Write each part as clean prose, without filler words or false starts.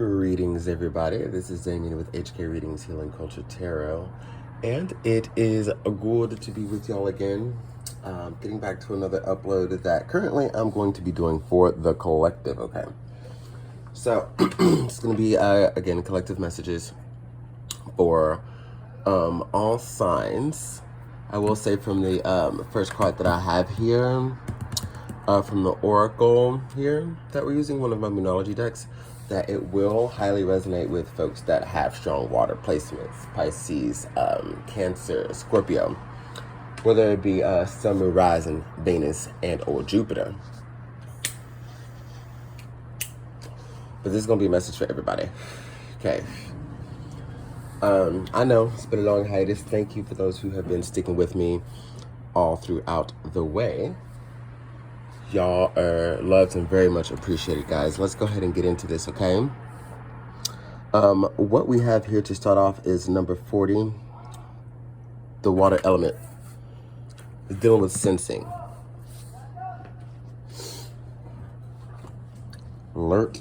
Greetings, everybody. This is Damien with HK Readings Healing Culture Tarot, and it is good to be with y'all again. Getting back to another upload that currently I'm going to be doing for the collective. Okay, so it's going to be again collective messages for all signs. I will say from the first card that I have here, from the Oracle here that we're using, one of my Moonology decks, that it will highly resonate with folks that have strong water placements, Pisces, Cancer, Scorpio, whether it be Sun, Moon, Rising, Venus, and or Jupiter. But this is going to be a message for everybody. Okay. I know it's been a long hiatus. Thank you for those who have been sticking with me all throughout the way. Y'all are loved and very much appreciated, guys. Let's go ahead and get into this, okay? What we have here to start off is number 40, the water element. It's dealing with sensing. Alert.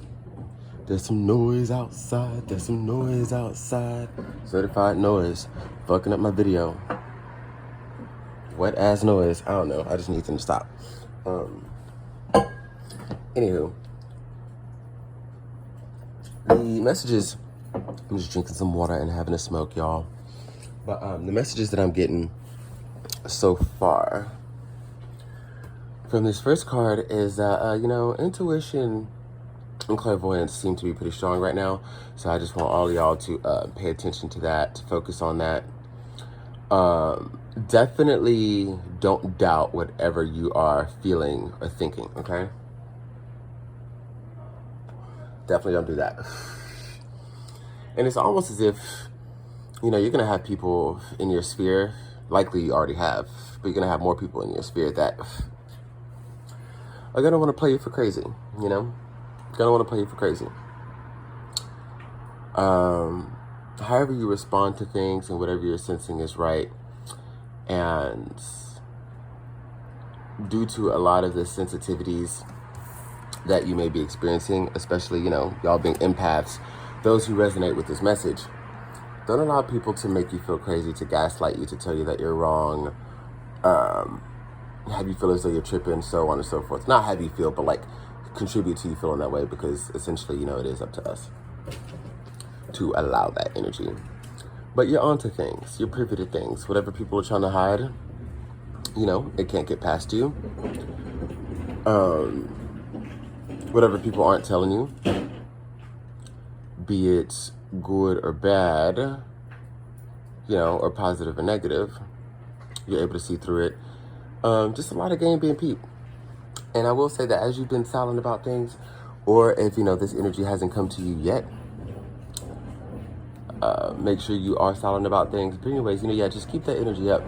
There's some noise outside. There's some noise outside. Certified noise. Fucking up my video. Wet ass noise. I don't know. I just need them to stop. Anywho, the messages, I'm just drinking some water and having a smoke, y'all. But the messages that I'm getting so far from this first card is that, you know, intuition and clairvoyance seem to be pretty strong right now. So I just want all of y'all to pay attention to that, to focus on that. Definitely don't doubt whatever you are feeling or thinking, okay? Definitely don't do that. And it's almost as if, you know, you're going to have people in your sphere, likely you already have, but you're going to have more people in your sphere that are going to want to play you for crazy, you know? Going to want to play you for crazy. However you respond to things and whatever you're sensing is right. And due to a lot of the sensitivities that you may be experiencing, especially, you know, y'all being empaths, those who resonate with this message, don't allow people to make you feel crazy, to gaslight you, to tell you that you're wrong, have you feel as though you're tripping, so on and so forth. Not have you feel, but like contribute to you feeling that way, because essentially, you know, it is up to us to allow that energy. But you're onto things, you're privy to things. Whatever people are trying to hide, you know, it can't get past you. Whatever people aren't telling you, be it good or bad, you know, or positive or negative, you're able to see through it. Just a lot of game being peeped. And I will say that as you've been silent about things, or if, you know, this energy hasn't come to you yet, make sure you are silent about things. But anyways, you know, yeah, just keep that energy up,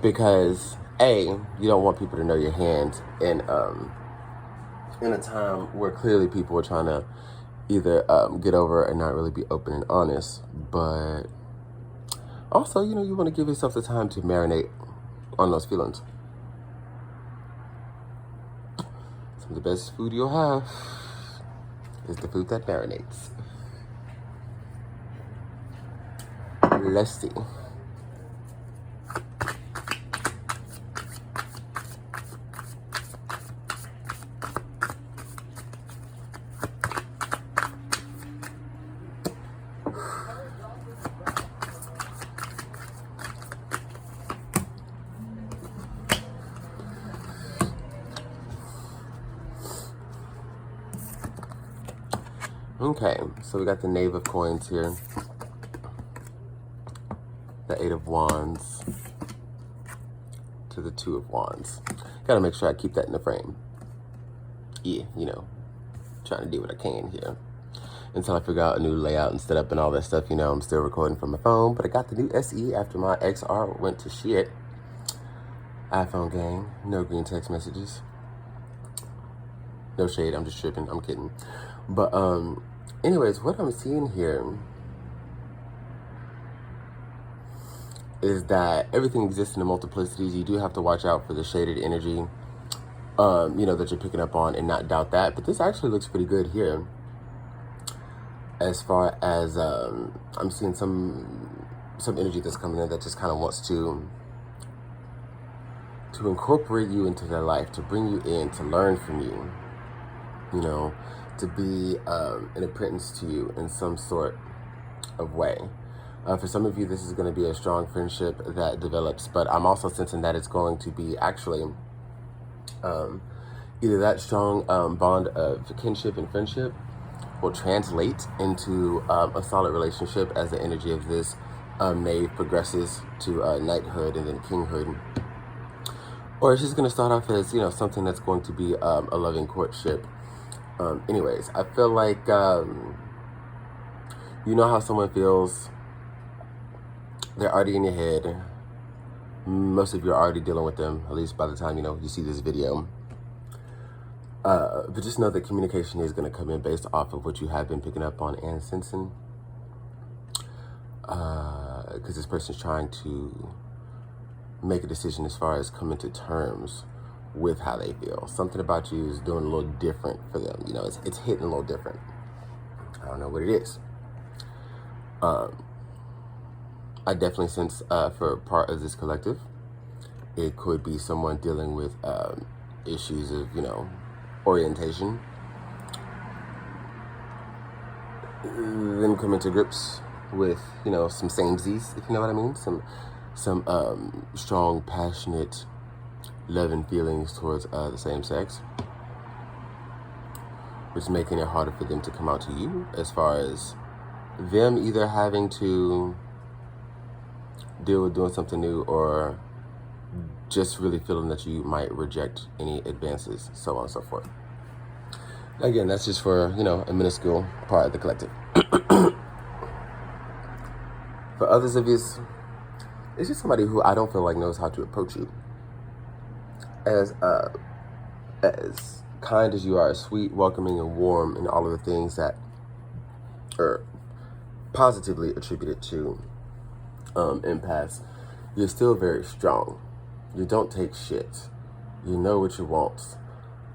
because A, you don't want people to know your hand in a time where clearly people are trying to either get over and not really be open and honest. But also, you know, you want to give yourself the time to marinate on those feelings. Some of the best food you'll have is the food that marinates. Let's see. Okay, so we got the Knave of Coins here. The Eight of Wands to the Two of Wands. Gotta make sure I keep that in the frame. Yeah, you know, trying to do what I can here. Until I figure out a new layout and setup and all that stuff. You know, I'm still recording from my phone, but I got the new SE after my XR went to shit. iPhone gang, no green text messages. No shade, I'm just tripping, I'm kidding. But, anyways, what I'm seeing here is that everything exists in the multiplicities. You do have to watch out for the shaded energy, you know, that you're picking up on, and not doubt that. But this actually looks pretty good here. as far as I'm seeing some energy that's coming in that just kind of wants to incorporate you into their life, to bring you in, to learn from you, you know, to be an apprentice to you in some sort of way. For some of you, this is going to be a strong friendship that develops, but I'm also sensing that it's going to be actually either that strong bond of kinship and friendship will translate into a solid relationship as the energy of this knave progresses to knighthood and then kinghood. Or it's just going to start off as, something that's going to be a loving courtship. Anyways, I feel like, you know how someone feels. They're already in your head. Most of you are already dealing with them, at least by the time, you see this video. But just know that communication is going to come in based off of what you have been picking up on and sensing. Because this person's trying to make a decision as far as coming to terms with how they feel. Something about you is doing a little different for them. It's hitting a little different. I don't know what it is. I definitely sense for part of this collective, it could be someone dealing with issues of, orientation. Them coming to grips with, some samesies, if you know what I mean. Some strong, passionate love and feelings towards the same sex, which is making it harder for them to come out to you, as far as them either having to deal with doing something new or just really feeling that you might reject any advances, so on and so forth. Again, that's just for, a minuscule part of the collective. For others of you, it's just somebody who I don't feel like knows how to approach you. As kind as you are, sweet, welcoming, and warm, and all of the things that are positively attributed to empaths, you're still very strong. You don't take shit. You know what you want.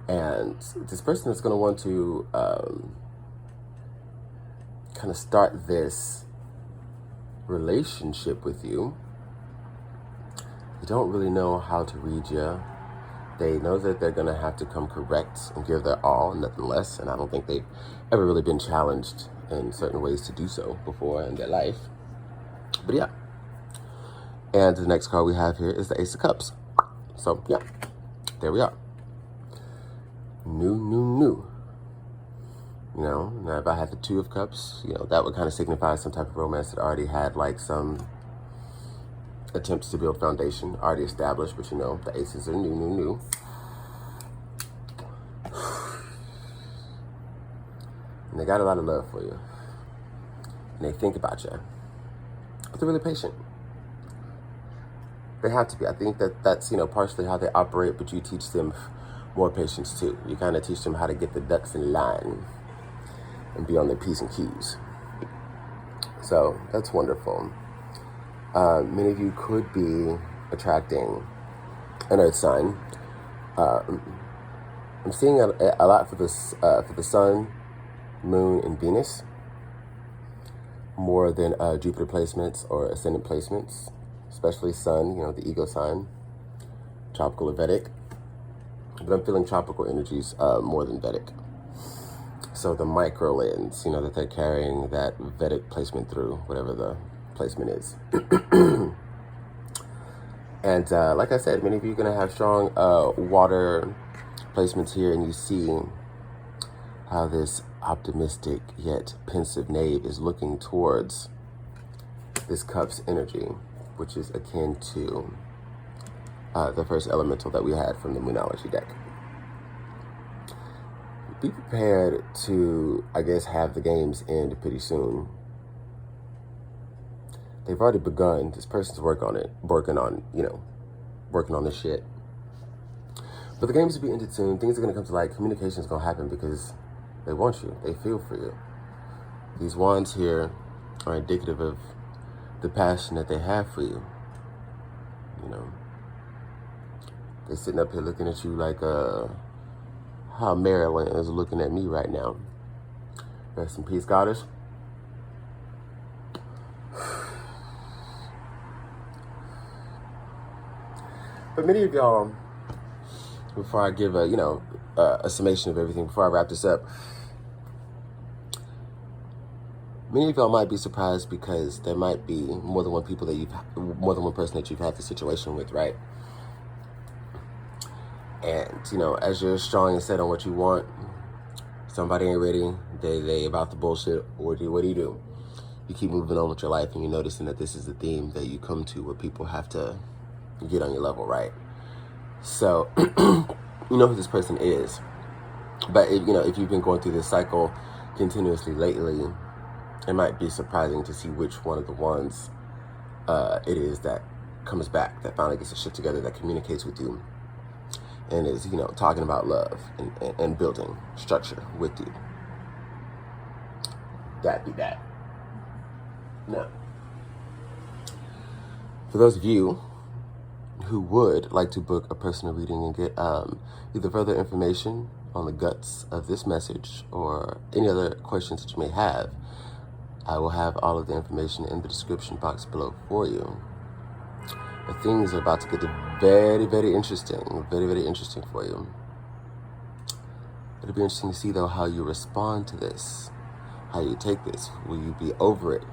And this person is going to want to kind of start this relationship with you. They don't really know how to read you. They know that they're going to have to come correct and give their all and nothing less. And I don't think they've ever really been challenged in certain ways to do so before in their life. But yeah. And the next card we have here is the Ace of Cups. So yeah, there we are. New. Now if I had the Two of Cups, that would kind of signify some type of romance that already had like some attempts to build foundation already established, but the aces are new. And they got a lot of love for you. And they think about you. But they're really patient. They have to be. I think that's, partially how they operate, but you teach them more patience too. You kind of teach them how to get the ducks in line and be on their P's and Q's. So that's wonderful. Many of you could be attracting an earth sign. I'm seeing a lot for the sun, moon, and Venus, more than Jupiter placements or ascendant placements, especially sun, the ego sign, tropical or Vedic. But I'm feeling tropical energies more than Vedic. So the micro lens, that they're carrying that Vedic placement through, whatever the placement is. And like I said, many of you are going to have strong water placements here, and you see how this optimistic yet pensive knave is looking towards this cup's energy, which is akin to the first elemental that we had from the Moonology deck. Be prepared to, I guess, have the games end pretty soon. They've already begun. This person's working on this shit. But the games will be ended soon. Things are going to come to light. Communication is going to happen because they want you. They feel for you. These wands here are indicative of the passion that they have for you. They're sitting up here looking at you like how Maryland is looking at me right now. Rest in peace, goddess. But many of y'all, before I give a summation of everything, before I wrap this up, many of y'all might be surprised because there might be more than one person that you've had the situation with, right? And, as you're strong and set on what you want, somebody ain't ready, they about the bullshit, what do you do? You keep moving on with your life, and you're noticing that this is the theme that you come to where people have to get on your level, right? So, you know who this person is. But, if you've been going through this cycle continuously lately, it might be surprising to see which one of the ones it is that comes back, that finally gets the shit together, that communicates with you, and is, talking about love and building structure with you. That be that. Now, for those of you who would like to book a personal reading and get either further information on the guts of this message or any other questions that you may have, I will have all of the information in the description box below for you. But things are about to get very, very interesting. Very, very interesting for you. It'll be interesting to see, though, how you respond to this. How you take this. Will you be over it?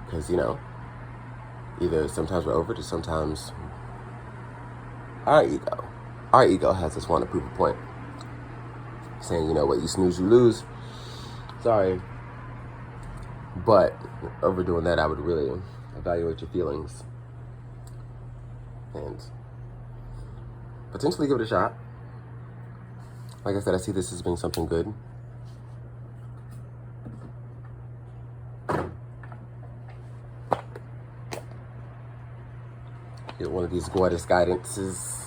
Because, either sometimes we're over it or sometimes our ego has us want to prove a point. Saying, what, you snooze, you lose. Sorry. But overdoing that, I would really evaluate your feelings and potentially give it a shot. Like I said, I see this as being something good. Get one of these goddess guidances.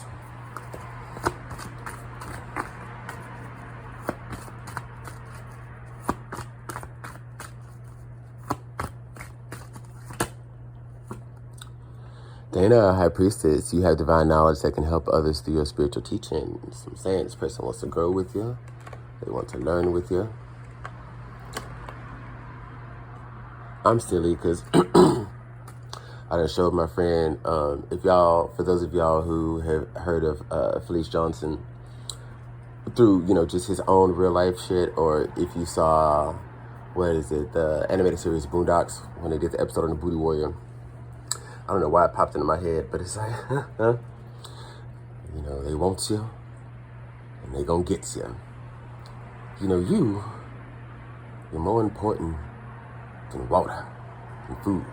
Dana, High Priestess, you have divine knowledge that can help others through your spiritual teachings. I'm saying this person wants to grow with you. They want to learn with you. I'm silly because I done showed my friend, for those of y'all who have heard of Felice Johnson through, just his own real life shit, or if you saw, the animated series Boondocks, when they did the episode on the Booty Warrior. I don't know why it popped into my head, but it's like, they want you, and they gonna get you. You're more important than water and food.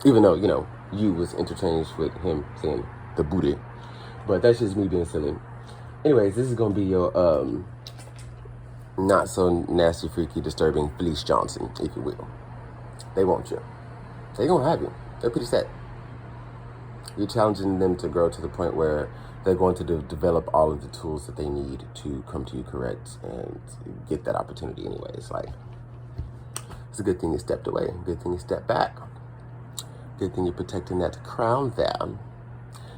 Even though, you was interchanged with him saying the booty. But that's just me being silly. Anyways, this is gonna be your not so nasty, freaky, disturbing Felice Johnson, if you will. They want you. They gonna have you. They're pretty set. You're challenging them to grow to the point where they're going to develop all of the tools that they need to come to you correct and get that opportunity anyways. Like, it's a good thing you stepped away. Good thing you stepped back. Good thing you're protecting that crown there.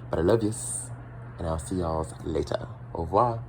But I love you, and I'll see y'all later. Au revoir.